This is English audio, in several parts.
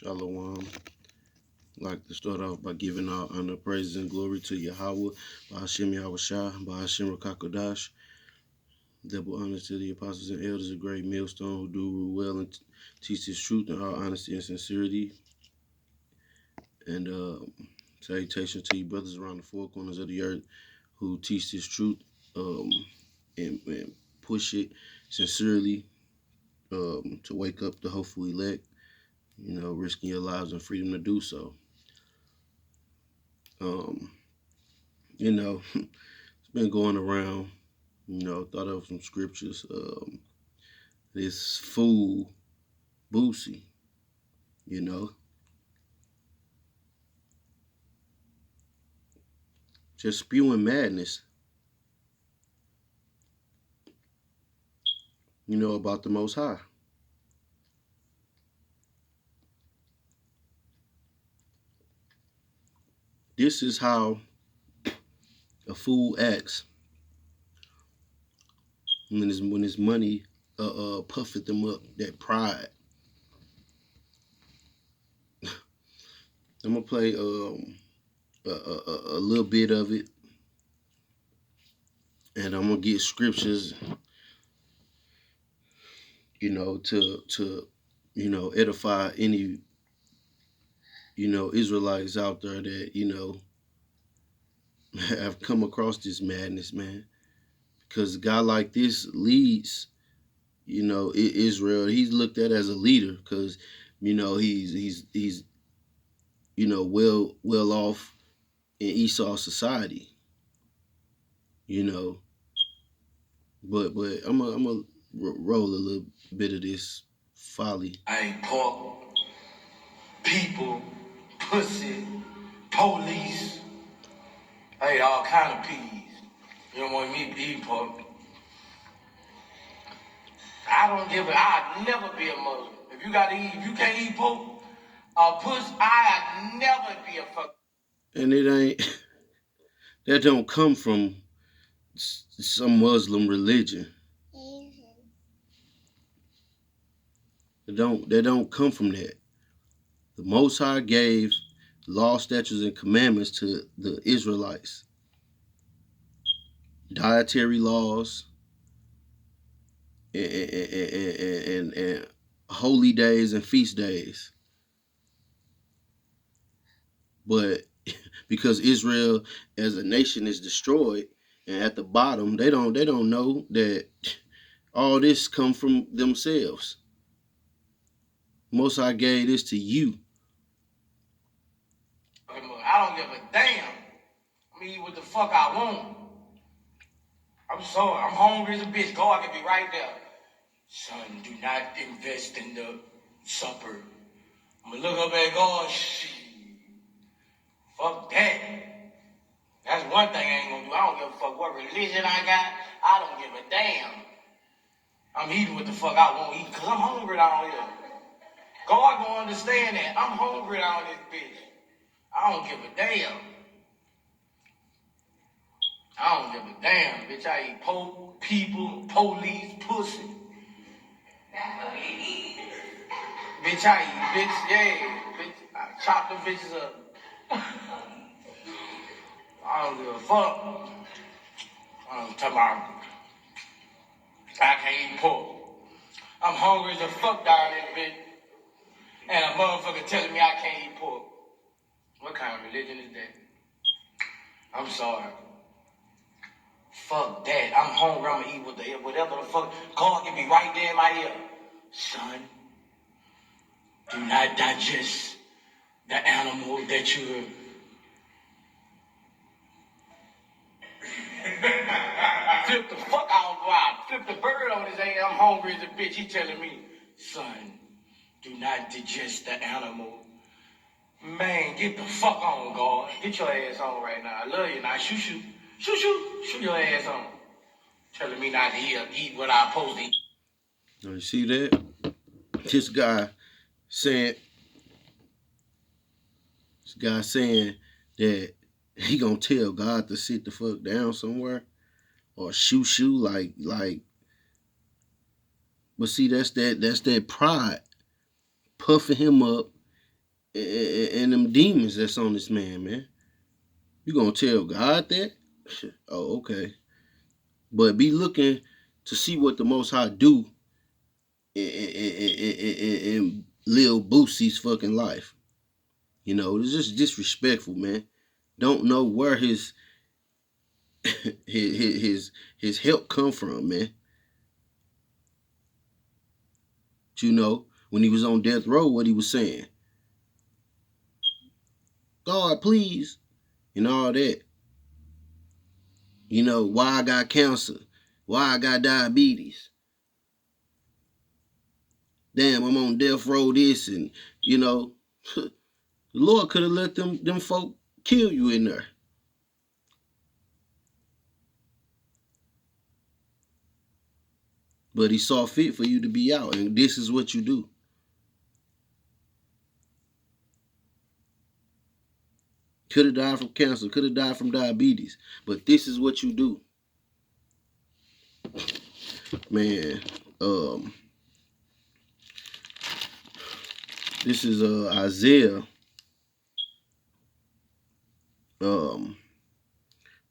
Shalom. I'd like to start off by giving all honor, praise, and glory to Yahweh, Ba'ashem Yahushua, Ba'ashem Rakakodash. Double honor to the apostles and elders, a great millstone who do rule well and teach this truth in all honesty and sincerity. And salutations to you brothers around the four corners of the earth who teach this truth and push it sincerely to wake up the hopeful elect, risking your lives and freedom to do so. It's been going around, thought of some scriptures. This fool, Boosie, just spewing madness, about the Most High. This is how a fool acts when his money puffeth them up, that pride. I'm gonna play a little bit of it, and I'm gonna get scriptures, to edify any Israelites out there that have come across this madness, man. Because a guy like this leads, Israel. He's looked at as a leader because, he's well off in Esau society, But I'm gonna roll a little bit of this folly. I ain't pork, people, pussy, police. I ate all kind of peas. You don't want me to eat pork. I'd never be a Muslim. If you can't eat pork or puss, I'd never be a fuck. And that don't come from some Muslim religion. That don't come from that. The Most High gave law, statutes, and commandments to the Israelites. Dietary laws and holy days and feast days. But because Israel as a nation is destroyed, and at the bottom they don't know that all this come from themselves. Most High gave this to you. I don't give a damn. I eat what the fuck I want. I'm sorry. I'm hungry as a bitch. God can be right there. Son, do not invest in the supper. I'm gonna look up at God. Shit. Fuck that. That's one thing I ain't gonna do. I don't give a fuck what religion I got. I don't give a damn. I'm eating what the fuck I want to eat because I'm hungry down here. God gonna understand that. I'm hungry down this bitch. I don't give a damn. I don't give a damn, bitch. I eat pork, people, police, pussy. That's what he eat. Bitch, I eat, bitch, yeah. Bitch, I chop them bitches up. I don't give a fuck. I'm talking about I can't eat pork. I'm hungry as a fuck down this bitch. And a motherfucker telling me I can't eat pork. What kind of religion is that? I'm sorry. Fuck that. I'm hungry. I'm gonna eat whatever the fuck. God can be right there in my ear. Son, do not digest the animal that you're... Flip the fuck out, bro. Flip the bird on his ass. I'm hungry as a bitch. He telling me, son, do not digest the animal. Man, get the fuck on, God. Get your ass on right now. I love you now. Shoot your ass on. Telling me not to eat what I'm supposed to eat. Now you see that? This guy saying that he gonna tell God to sit the fuck down somewhere or shoo like. But see, that's that pride puffing him up and them demons that's on this man. You gonna tell God that? Oh, okay. But be looking to see what the Most High do in Lil Boosie's fucking life. You know, it's just disrespectful, man. Don't know where his help come from, man. But you know, when he was on death row, what he was saying, God, please, and all that. You know, why I got cancer, why I got diabetes. Damn, I'm on death row this, and you know, the Lord could have let them folk kill you in there. But he saw fit for you to be out, and this is what you do. Could have died from cancer, could have died from diabetes, but this is what you do, man. Um, this is Isaiah, um,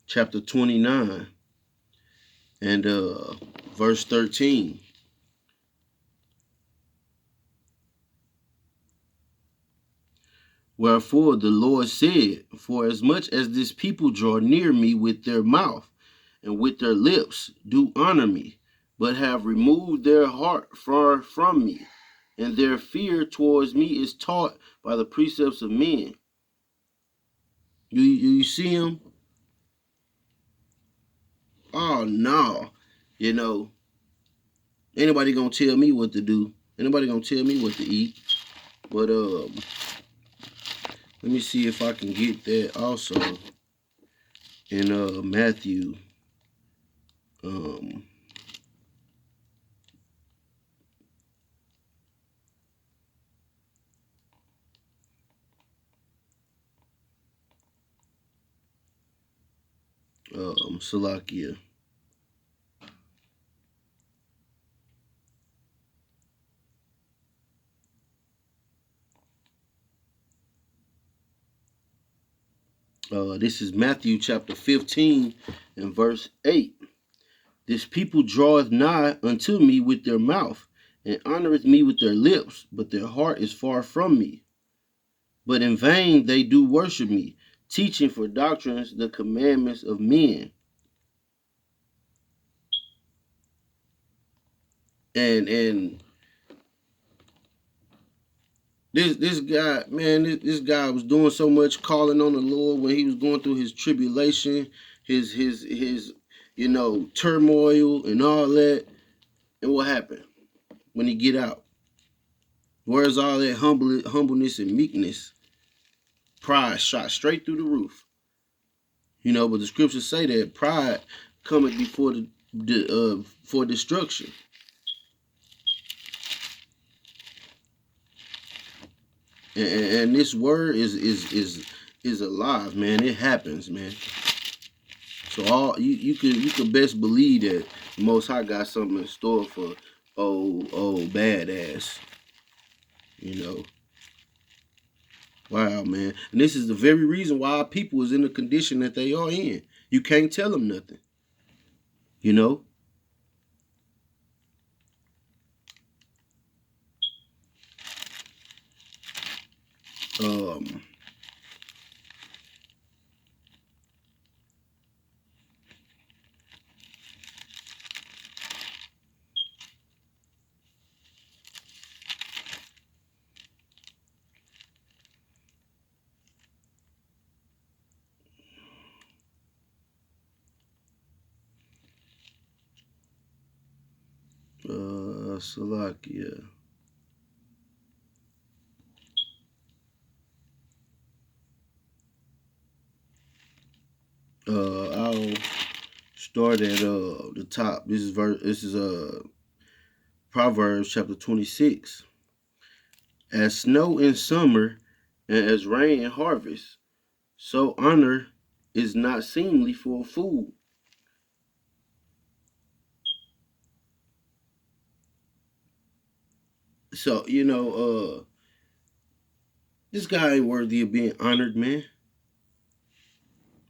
chapter 29 and verse 13. Wherefore the Lord said, for as much as this people draw near me with their mouth and with their lips do honor me, but have removed their heart far from me, and their fear towards me is taught by the precepts of men. You see him? Oh no. You know, anybody gonna tell me what to do. Anybody gonna tell me what to eat. But let me see if I can get that also in Matthew. Um Salakia. This is Matthew chapter 15 and verse 8. This people draweth nigh unto me with their mouth, and honoreth me with their lips, but their heart is far from me. But in vain they do worship me, teaching for doctrines the commandments of men. And this guy, man, this guy was doing so much calling on the Lord when he was going through his tribulation, his you know, turmoil and all that. And what happened when he get out? Where's all that humbleness and meekness? Pride shot straight through the roof. You know, but the scriptures say that pride cometh before for destruction. And this word is alive, man. It happens, man. So all you could best believe that the Most High got something in store for old badass. You know, wow, man. And this is the very reason why our people is in the condition that they are in. You can't tell them nothing. You know. Um. Salakia. I'll start at the top. This is Proverbs chapter 26. As snow in summer and as rain in harvest, so honor is not seemly for a fool. So, you know, This guy ain't worthy of being honored, man.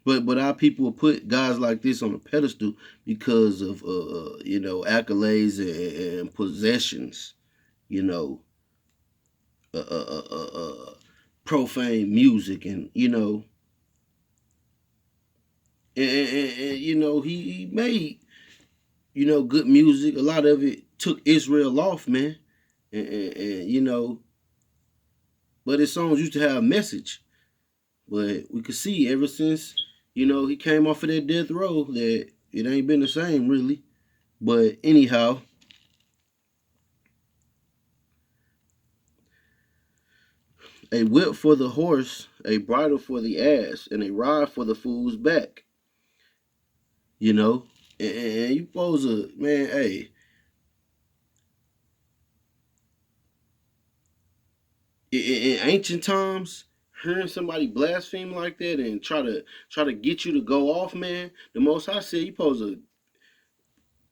But our people will put guys like this on a pedestal because of accolades and possessions, you know, uh, uh, uh, uh, profane music, and he made good music. A lot of it took Israel off, man, and but his songs used to have a message. But we could see ever since he came off of that death row that it ain't been the same really. But anyhow, a whip for the horse, a bridle for the ass, and a rod for the fool's back. You know, and you supposed to, man, hey, in ancient times, hearing somebody blaspheme like that and try to get you to go off, man, the Most High said you supposed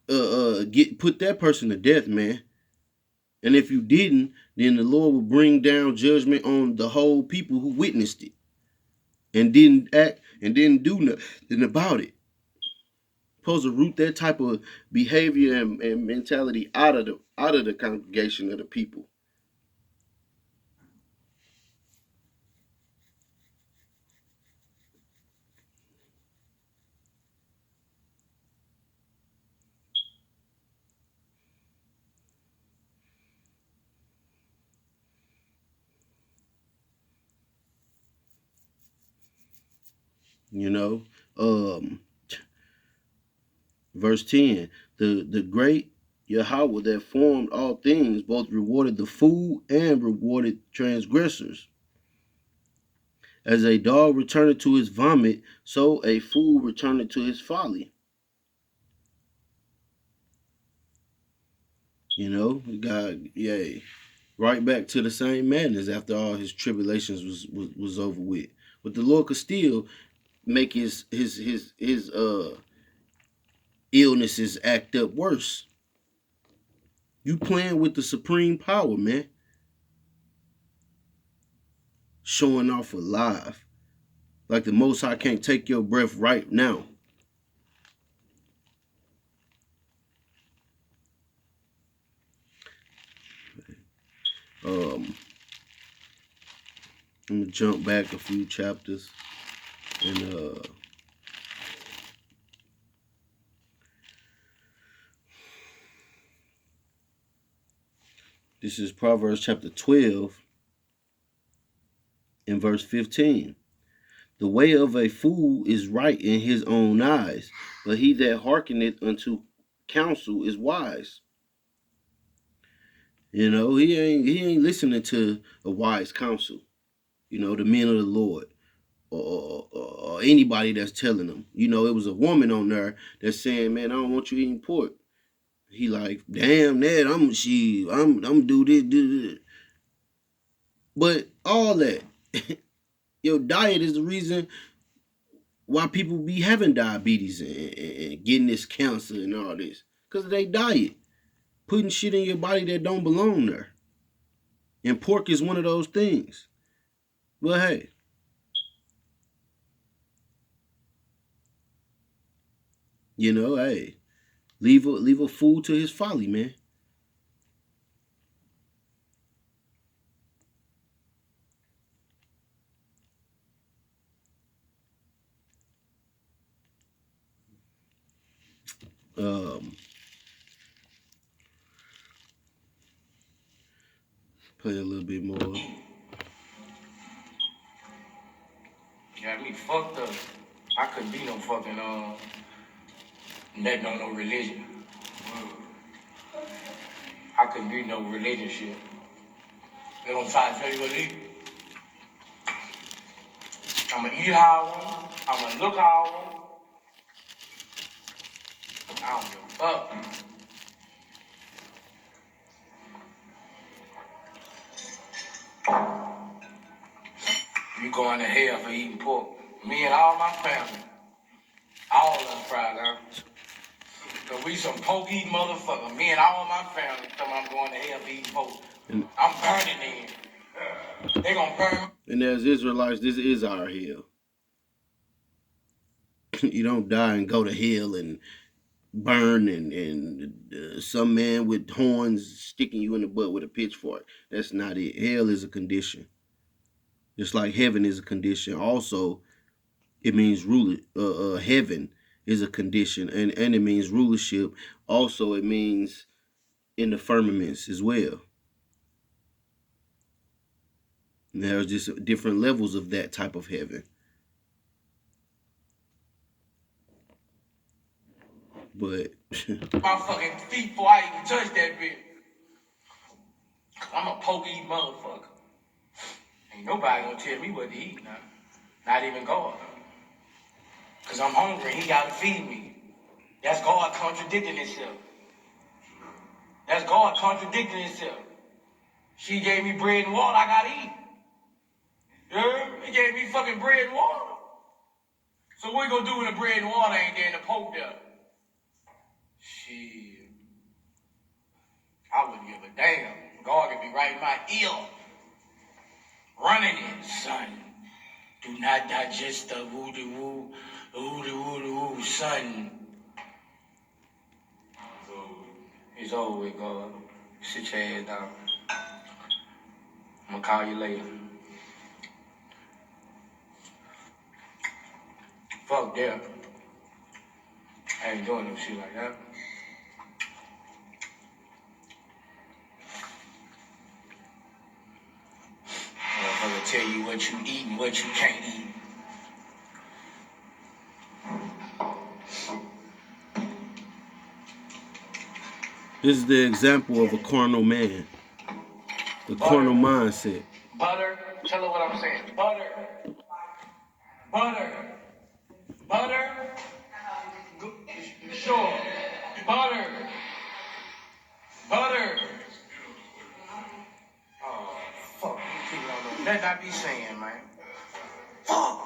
to get put that person to death, man. And if you didn't, then the Lord will bring down judgment on the whole people who witnessed it and didn't act and didn't do nothing about it. Supposed to root that type of behavior and mentality out of the congregation of the people. You know, verse 10: the great Yahweh that formed all things both rewarded the fool and rewarded transgressors. As a dog returned to his vomit, so a fool returned to his folly. God, yay, right back to the same madness after all his tribulations was over with. But the Lord could still make his illnesses act up worse. You playing with the supreme power, man. Showing off alive. Like the Most High can't take your breath right now. I'm gonna jump back a few chapters and this is Proverbs chapter 12 and verse 15. The way of a fool is right in his own eyes, but he that hearkeneth unto counsel is wise. He ain't listening to a wise counsel. The men of the Lord or anybody that's telling him. It was a woman on there that's saying, "Man, I don't want you eating pork." He like, "Damn that, I'm do this." But all that, your diet is the reason why people be having diabetes and getting this cancer and all this. Because of their diet. Putting shit in your body that don't belong there. And pork is one of those things. But hey. Hey. Leave a fool to his folly, man. Play a little bit more. Got me fucked up. I couldn't be no fucking nothing on no religion. I couldn't be no religion shit. They gonna try to tell you what to eat. I'ma eat how I want. I'ma look how I want. I don't give a fuck. You going to hell for eating pork. Me and all my family. All of us probably. Cause we some pork eating motherfuckers. Me and all my family tell me I'm going to hell for eating pork. I'm burning in. They gonna burn. And as Israelites, this is our hell. You don't die and go to hell and burn and some man with horns sticking you in the butt with a pitchfork. That's not it. Hell is a condition. Just like heaven is a condition. Also, it means heaven is a condition, and it means rulership. Also, it means in the firmaments as well. And there's just different levels of that type of heaven. But My fucking feet before I even touch that bitch. I'm a pokey motherfucker. Ain't nobody gonna tell me what to eat now. Not even God. Cause I'm hungry, he gotta feed me. That's God contradicting himself. That's God contradicting himself. She gave me bread and water, I gotta eat. You heard? He gave me fucking bread and water. So what you gonna do when the bread and water ain't there and the poke there? Shit. I wouldn't give a damn. God could be right in my ear. Running it, son. Do not digest the woo-de-woo, woo-de-woo-de-woo, son. It's over with, God. Sit your ass down. I'm gonna call you later. Fuck that. I ain't doing no shit like that. Motherfucker tell you what you eat and what you can't eat. this is the example of a carnal man, the carnal mindset. Butter. Tell her what I'm saying. Butter. Butter. Butter. Sure. Butter. Butter. Oh, fuck. You people don't know nothing I be saying, man. Fuck.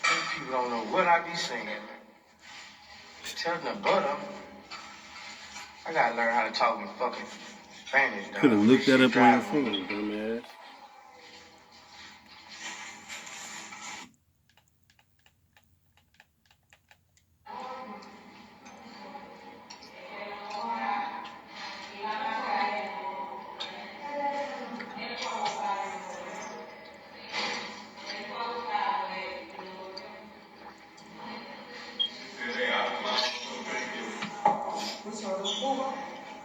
You people don't know what I be saying, man. Tell them the butter. I gotta learn how to talk in fucking Spanish, dog. Could have looked that up on your phone, dumbass.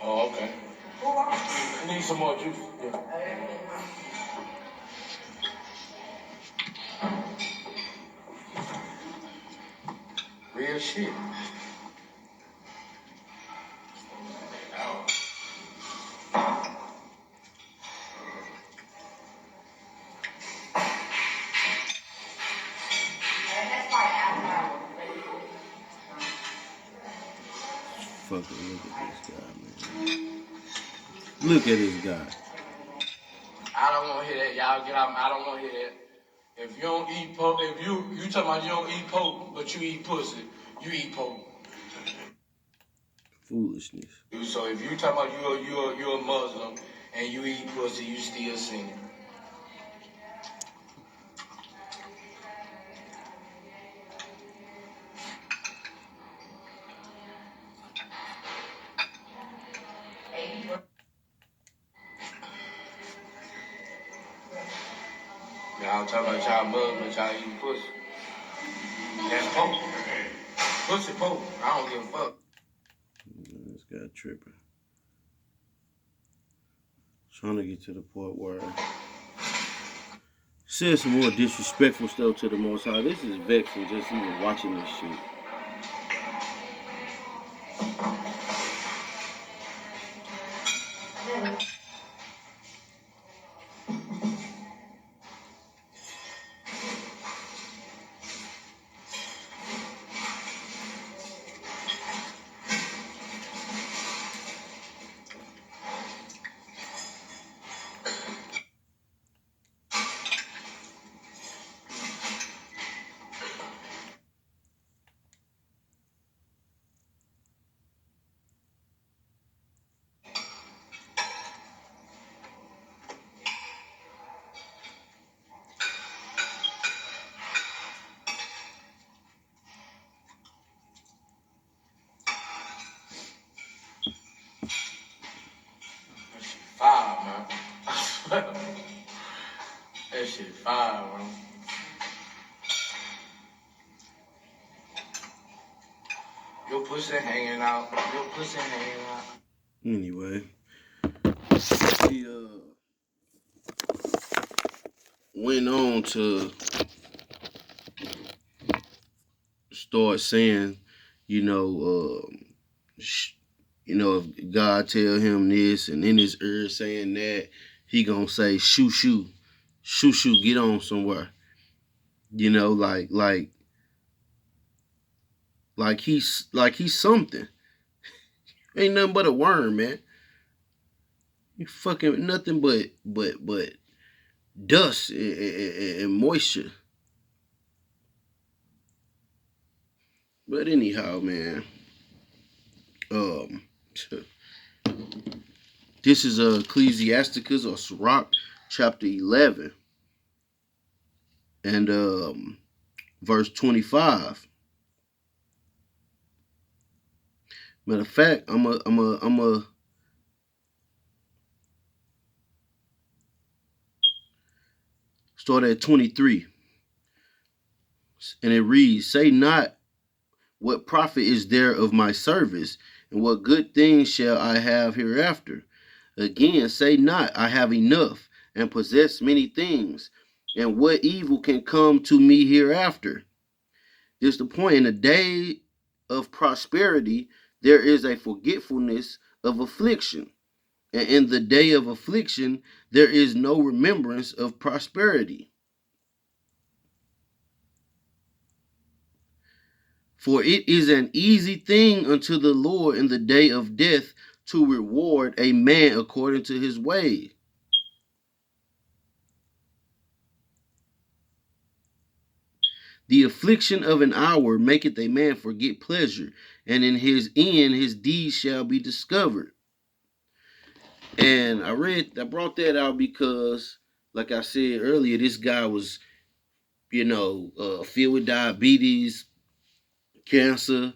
Oh, okay. I need some more juice. Yeah. Real shit. Fucking look at this guy, man. Look at this guy. I don't want to hear that. Y'all get out. I don't want to hear that. If you don't eat pork, if you talking about you don't eat pork, but you eat pussy, you eat pork. Foolishness. So if you talking about you're a Muslim and you eat pussy, you still sinning. Y'all talking about y'all Muslim, but y'all eat pussy. That's pork. Pussy pork. I don't give a fuck. This guy tripping. Trying to get to the point where said some more disrespectful stuff to the Most High. This is vexing just even watching this shit. Bro. Your pussy hanging out. Your pussy hanging out. Anyway, he went on to start saying, you know, if God tell him this and in his ear saying that, he gonna say, shoo shoo, shoo shoo, get on somewhere. You know, like he's something. Ain't nothing but a worm, man. You fucking nothing but dust and moisture. But anyhow, man, um, this is Ecclesiasticus or Sirach, chapter 11, and verse 25. Matter of fact, I'm a start at 23, and it reads, "Say not, what profit is there of my service, and what good things shall I have hereafter? Again, say not, I have enough, and possess many things, and what evil can come to me hereafter?" This is the point. In the day of prosperity, there is a forgetfulness of affliction. And in the day of affliction, there is no remembrance of prosperity. For it is an easy thing unto the Lord in the day of death to reward a man according to his way. The affliction of an hour maketh a man forget pleasure, and in his end his deeds shall be discovered. And I brought that out because, like I said earlier, this guy was, filled with diabetes, cancer,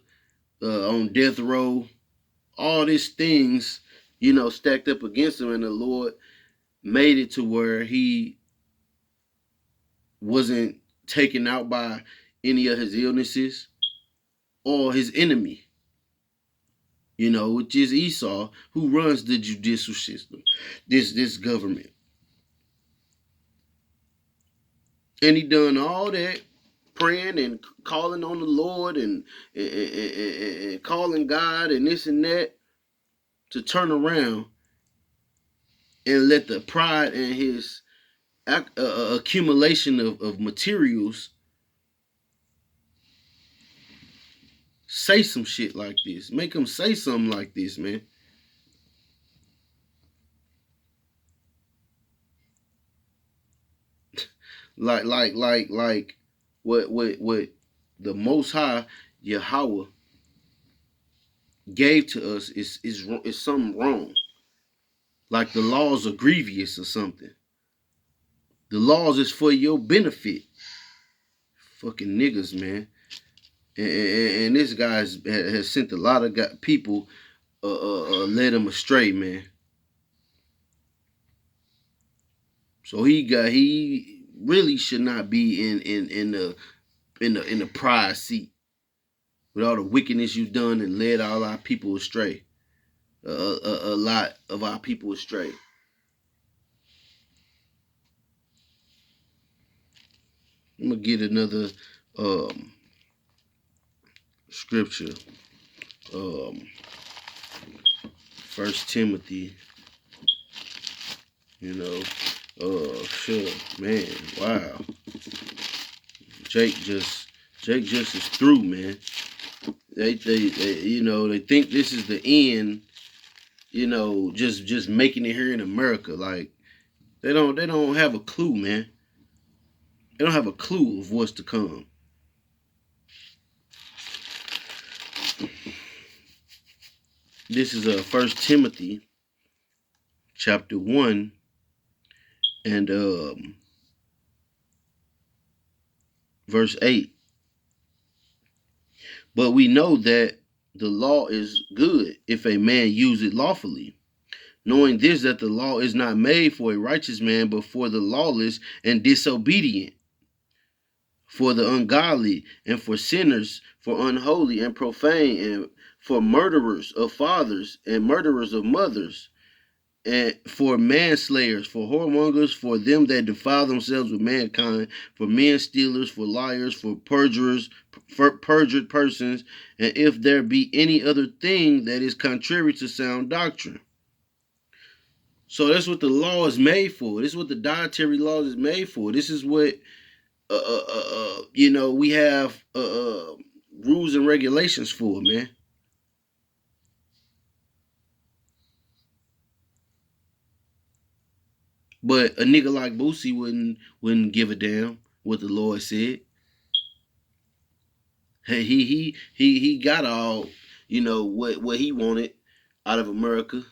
on death row, all these things, stacked up against him, and the Lord made it to where he wasn't taken out by any of his illnesses or his enemy, which is Esau, who runs the judicial system, this government. And he done all that praying and calling on the Lord and calling God and this and that to turn around and let the pride and his accumulation of materials say some shit like this. Make him say something like this, man. Like what the Most High Yahweh gave to us is something wrong. Like the laws are grievous or something. The laws is for your benefit. Fucking niggas, man. And this guy has sent a lot of people led him astray, man. So he really should not be in the prize seat with all the wickedness you've done and led all our people astray. A lot of our people astray. I'm gonna get another scripture. First Timothy. Sure, man. Wow. Jake just is through, man. They they think this is the end. Just making it here in America. Like they don't have a clue, man. They don't have a clue of what's to come. This is First Timothy, chapter 1, and verse 8. But we know that the law is good if a man use it lawfully. knowing this, that the law is not made for a righteous man, but for the lawless and disobedient, for the ungodly, and for sinners, for unholy and profane, and for murderers of fathers and murderers of mothers, and for manslayers, for whoremongers, for them that defile themselves with mankind, for men stealers, for liars, for perjurers, for perjured persons, and if there be any other thing that is contrary to sound doctrine. So that's what the law is made for. This is what the dietary law is made for. This is what we have rules and regulations for, man. But a nigga like Boosie wouldn't give a damn what the Lord said. Hey, he got all what he wanted out of America.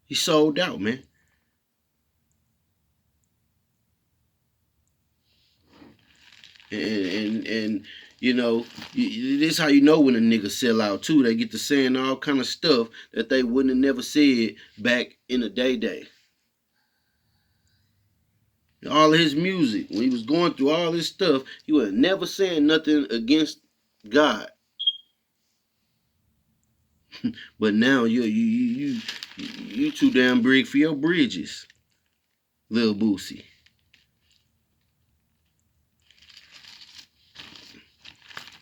He sold out, man. And this how you know when a nigga sell out too. They get to saying all kind of stuff that they wouldn't have never said back in the day. All his music, when he was going through all this stuff, he was never saying nothing against God. But now you too damn big for your bridges, Lil Boosie.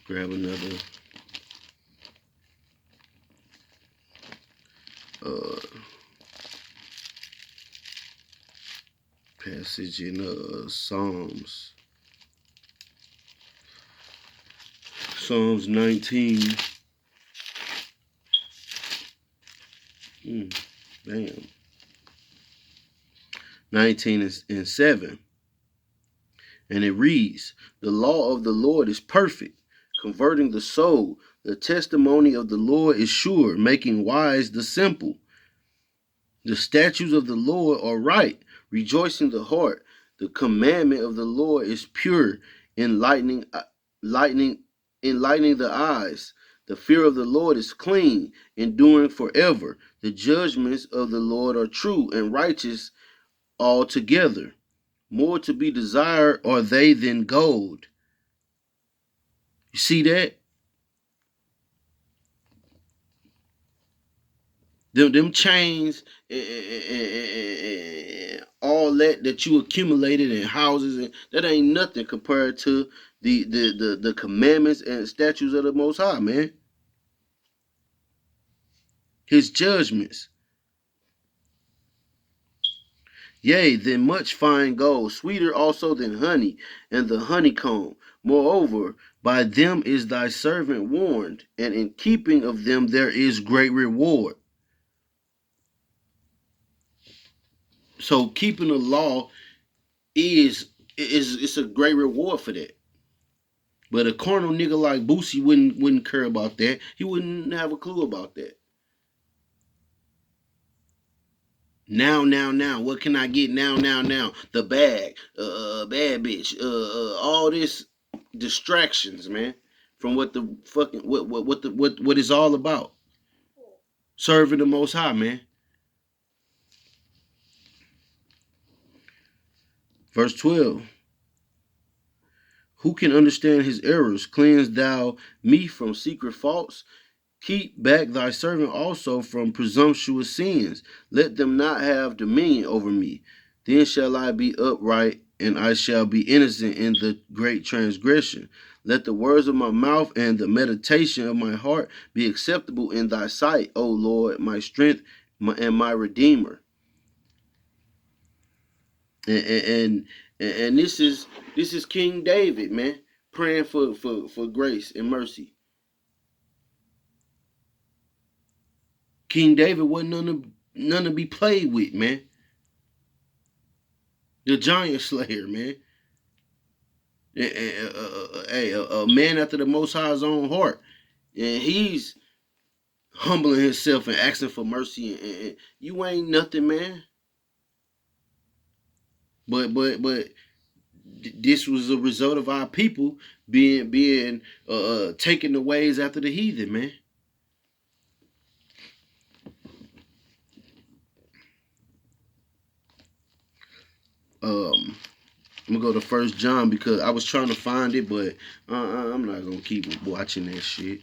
Grab another uh passage in Psalms 19. Bam. 19 and 7. And it reads, the law of the Lord is perfect, converting the soul. The testimony of the Lord is sure, making wise the simple. The statutes of the Lord are right, rejoicing the heart. The commandment of the Lord is pure, enlightening enlightening the eyes. The fear of the Lord is clean, enduring forever. The judgments of the Lord are true and righteous altogether. More to be desired are they than gold. You see that? Them chains and all that you accumulated in houses, and that ain't nothing compared to the commandments and statutes of the Most High, man. His judgments. Yea, than much fine gold, sweeter also than honey and the honeycomb. Moreover, by them is thy servant warned, and in keeping of them there is great reward. So keeping the law is it's a great reward for that. But a carnal nigga like Boosie wouldn't care about that. He wouldn't have a clue about that. Now. What can I get now? The bag, bad bitch, all this distractions, man, from what the fucking what it's all about. Serving the Most High, man. Verse 12. Who can understand his errors? Cleanse thou me from secret faults. Keep back thy servant also from presumptuous sins. Let them not have dominion over me. Then shall I be upright, and I shall be innocent in the great transgression. Let the words of my mouth and the meditation of my heart be acceptable in thy sight, O Lord, my strength and my redeemer. And this is King David, man, praying for grace and mercy. King David wasn't none to be played with, man. The giant slayer, man. A man after the Most High's own heart. And he's humbling himself and asking for mercy. And you ain't nothing, man. But this was a result of our people being taking the ways after the heathen, man. I'm gonna go to First John because I was trying to find it, but I'm not gonna keep watching that shit.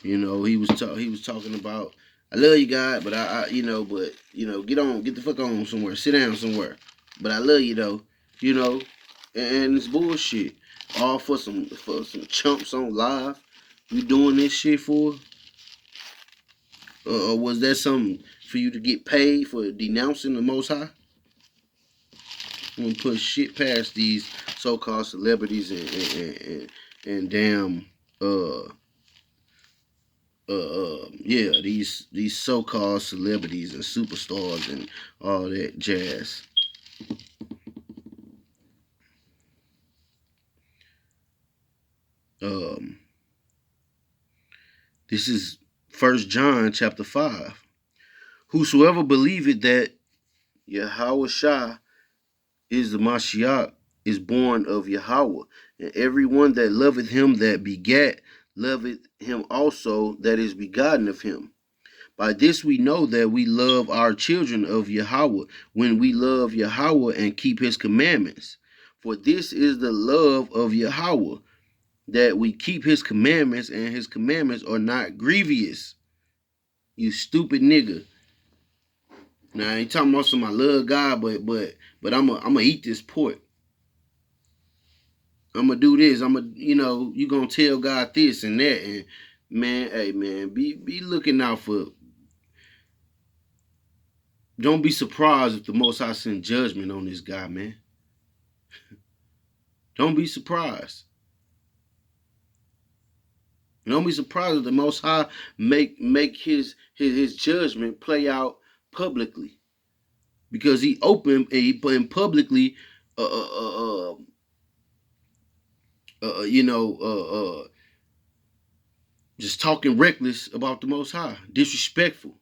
You know, he was talking about I love you, God, but get the fuck on somewhere, sit down somewhere. But I love you though, you know, and it's bullshit. All for some chumps on live. We doing this shit for? Or was that something for you to get paid for denouncing the Most High? I'm gonna put shit past these so-called celebrities and damn yeah, these so-called celebrities and superstars and all that jazz. Um, this is First John chapter 5. Whosoever believeth that Yahweh Shah is the Mashiach is born of Yahweh, and everyone that loveth him that begat loveth him also that is begotten of him. By this we know that we love our children of Yahweh, when we love Yahweh and keep his commandments. For this is the love of Yahweh, that we keep his commandments, and his commandments are not grievous. You stupid nigga. Now I ain't talking about some I love God, but I'm eat this pork. I'm gonna do this. You gonna tell God this and that, and man, hey man, be looking out for. Don't be surprised if the Most High send judgment on this guy, man. Don't be surprised. Don't be surprised if the Most High make his judgment play out publicly, because he and publicly, uh, uh, uh, uh, you know, uh, uh, just talking reckless about the Most High, disrespectful,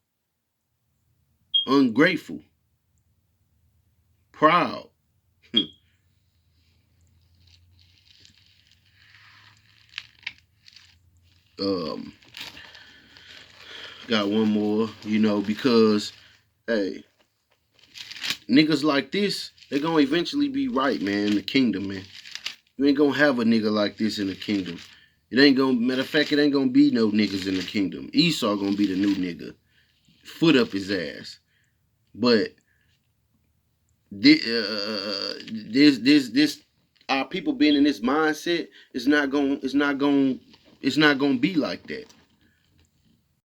ungrateful, proud. um, got one more, because hey, niggas like this, they gonna eventually be right, man, in the kingdom, man. You ain't gonna have a nigga like this in the kingdom. It ain't gonna, matter of fact, it ain't gonna be no niggas in the kingdom. Esau gonna be the new nigga. Foot up his ass. But this our people being in this mindset, it's not gonna be like that.